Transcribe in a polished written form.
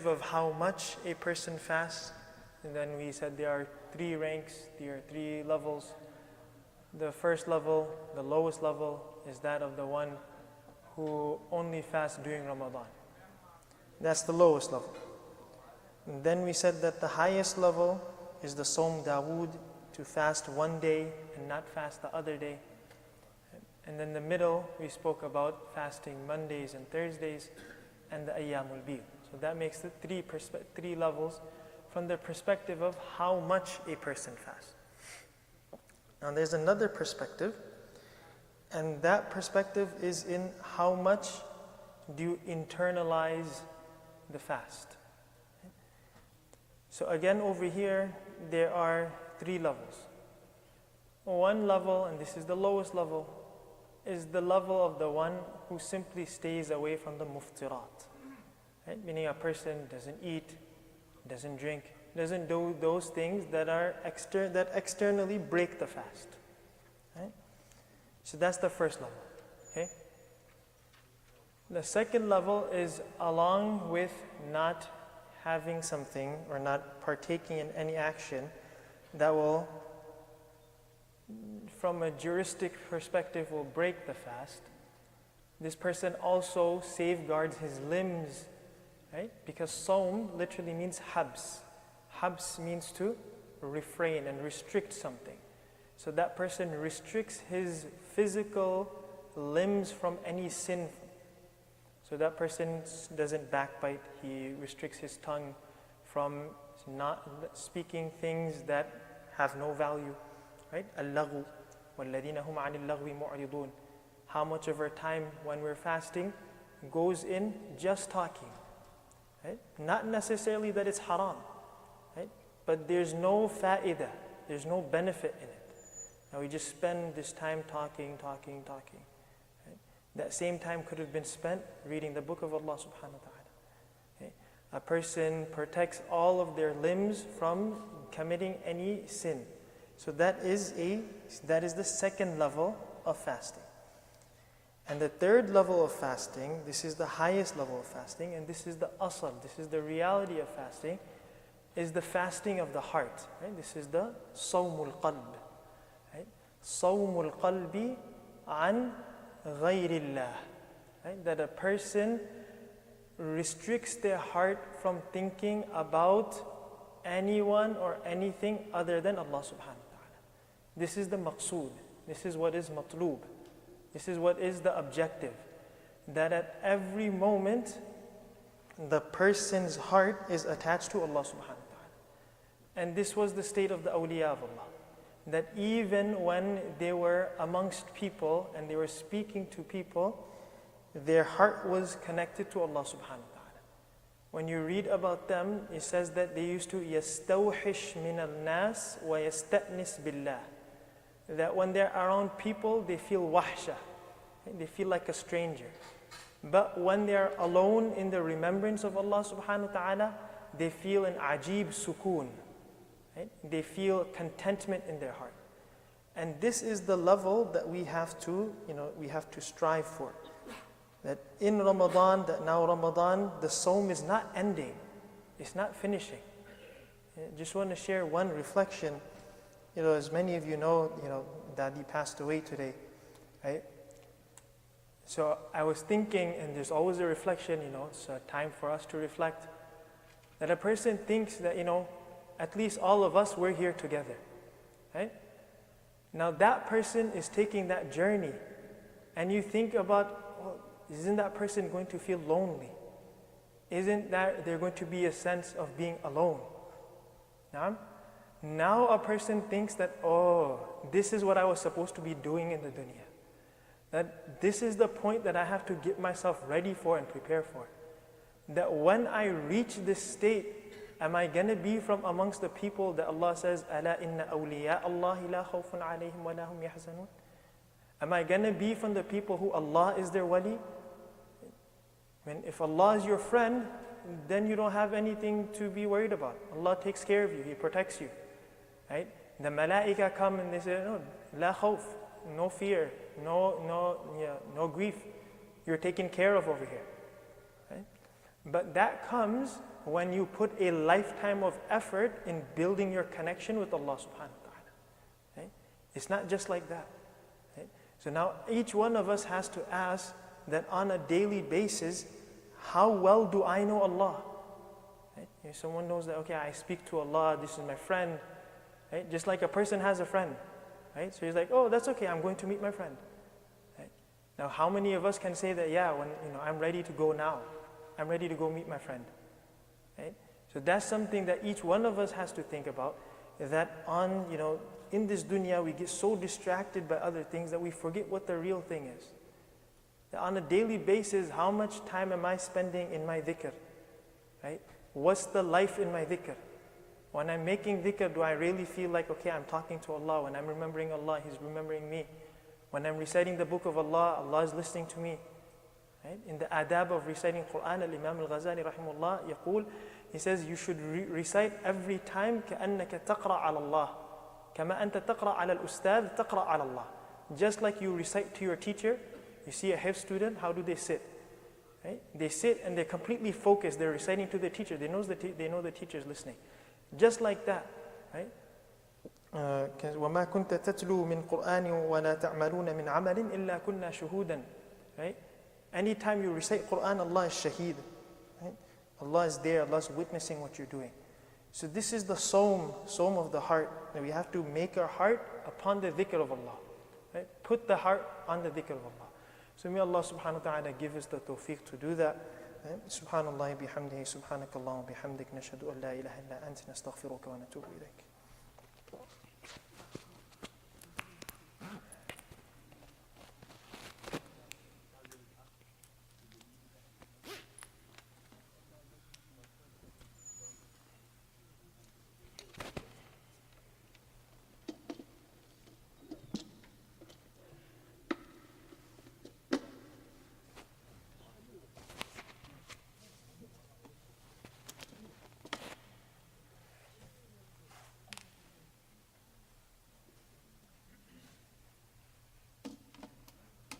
of how much a person fasts, and then we said there are three ranks, there are three levels. The first level, the lowest level, is that of the one who only fasts during Ramadan. That's the lowest level. And then we said that the highest level is the Sawm Dawood, to fast one day and not fast the other day. And then the middle, we spoke about fasting Mondays and Thursdays and the Ayyamul Bid. So that makes the three levels from the perspective of how much a person fasts. Now there's another perspective, and that perspective is in how much do you internalize the fast. So again, over here, there are three levels. One level, and this is the lowest level, is the level of the one who simply stays away from the muftirat. Right? Meaning a person doesn't eat, doesn't drink, doesn't do those things that are that externally break the fast. Right? So that's the first level. Okay? The second level is along with not having something or not partaking in any action that will, from a juristic perspective, will break the fast. This person also safeguards his limbs, right? Because Sawm literally means habs. Habs means to refrain and restrict something. So that person restricts his physical limbs from any sin. So that person doesn't backbite, he restricts his tongue from not speaking things that have no value. Right? Al-laghu, وَالَّذِينَ هُمْ عَنِ اللَّغْوِ مُعْرِضُونَ. How much of our time when we're fasting goes in just talking. Right? Not necessarily that it's haram, right? But there's no fa'idah, there's no benefit in it. Now we just spend this time talking. Right? That same time could have been spent reading the book of Allah subhanahu wa ta'ala. Okay? A person protects all of their limbs from committing any sin. So that is the second level of fasting. And the third level of fasting, this is the highest level of fasting, and this is the asal, this is the reality of fasting, is the fasting of the heart. Right? This is the sawmul qalb. Right? Sawmul qalbi an ghayrillah. Right? That a person restricts their heart from thinking about anyone or anything other than Allah subhanahu wa ta'ala. This is the maqsood. This is what is matloob. This is what is the objective. That at every moment, the person's heart is attached to Allah subhanahu wa ta'ala. And this was the state of the awliya of Allah. That even when they were amongst people and they were speaking to people, their heart was connected to Allah subhanahu wa ta'ala. When you read about them, it says that they used to يَسْتَوْحِشْ مِنَ النَّاسِ وَيَسْتَأْنِسْ بِاللَّهِ. That when they're around people, they feel wahsha. They feel like a stranger. But when they're alone in the remembrance of Allah subhanahu wa ta'ala, they feel an ajib sukoon. Right? They feel contentment in their heart. And this is the level that we have to strive for. That in Ramadan, that now Ramadan, the Sawm is not ending. It's not finishing. I just want to share one reflection. As many of you know, Daddy passed away today, right? So I was thinking, and there's always a reflection, it's a time for us to reflect, that a person thinks that, at least all of us, we're here together, right? Now that person is taking that journey, and you think about, well, isn't that person going to feel lonely? Isn't that there going to be a sense of being alone? Now a person thinks that, this is what I was supposed to be doing in the dunya. That this is the point that I have to get myself ready for and prepare for. That when I reach this state, am I going to be from amongst the people that Allah says, أَلَا إِنَّ أَوْلِيَاءَ اللَّهِ لَا خَوْفٌ عَلَيْهِمْ وَلَا هُمْ يَحْزَنُونَ? Am I going to be from the people who Allah is their wali? If Allah is your friend, then you don't have anything to be worried about. Allah takes care of you, He protects you. Right? The malaika come and they say, no, la khawf, no fear, no grief. You're taken care of over here. Right? But that comes when you put a lifetime of effort in building your connection with Allah subhanahu wa ta'ala. Right? It's not just like that. Right? So now each one of us has to ask that on a daily basis, how well do I know Allah? Right? If someone knows that, okay, I speak to Allah, this is my friend. Right? Just like a person has a friend. Right? So he's like, oh, that's okay, I'm going to meet my friend. Right? Now, how many of us can say that, yeah, when I'm ready to go now. I'm ready to go meet my friend. Right? So that's something that each one of us has to think about, that in this dunya we get so distracted by other things that we forget what the real thing is. That on a daily basis, how much time am I spending in my dhikr? Right? What's the life in my dhikr? When I'm making dhikr, do I really feel like, okay, I'm talking to Allah? When I'm remembering Allah, He's remembering me. When I'm reciting the book of Allah, Allah is listening to me. Right? In the adab of reciting Quran, Al-Imam Al-Ghazali rahimahullah يقول, he says you should recite every time كأنك تقرأ على الله كما أنت تقرأ على الأستاذ تقرأ على الله. Just like you recite to your teacher, you see a hifz student, how do they sit? Right? They sit and they're completely focused. They're reciting to the teacher. They know the teacher is listening. Just like that, right? وما كنت تتلو من قرآن ولا تعملون من عمل إلا كنا شهودا. Right? Anytime you recite Quran, Allah is shaheed. Right? Allah is there, Allah is witnessing what you're doing. So this is the sawm of the heart. That we have to make our heart upon the dhikr of Allah. Right? Put the heart on the dhikr of Allah. So may Allah subhanahu wa ta'ala give us the tawfiq to do that. Subhanallah bihamdihi, subhanakallah bihamdik, nashhadu an la ilaha illa anta, nastaghfiruka wa natubu ilayk.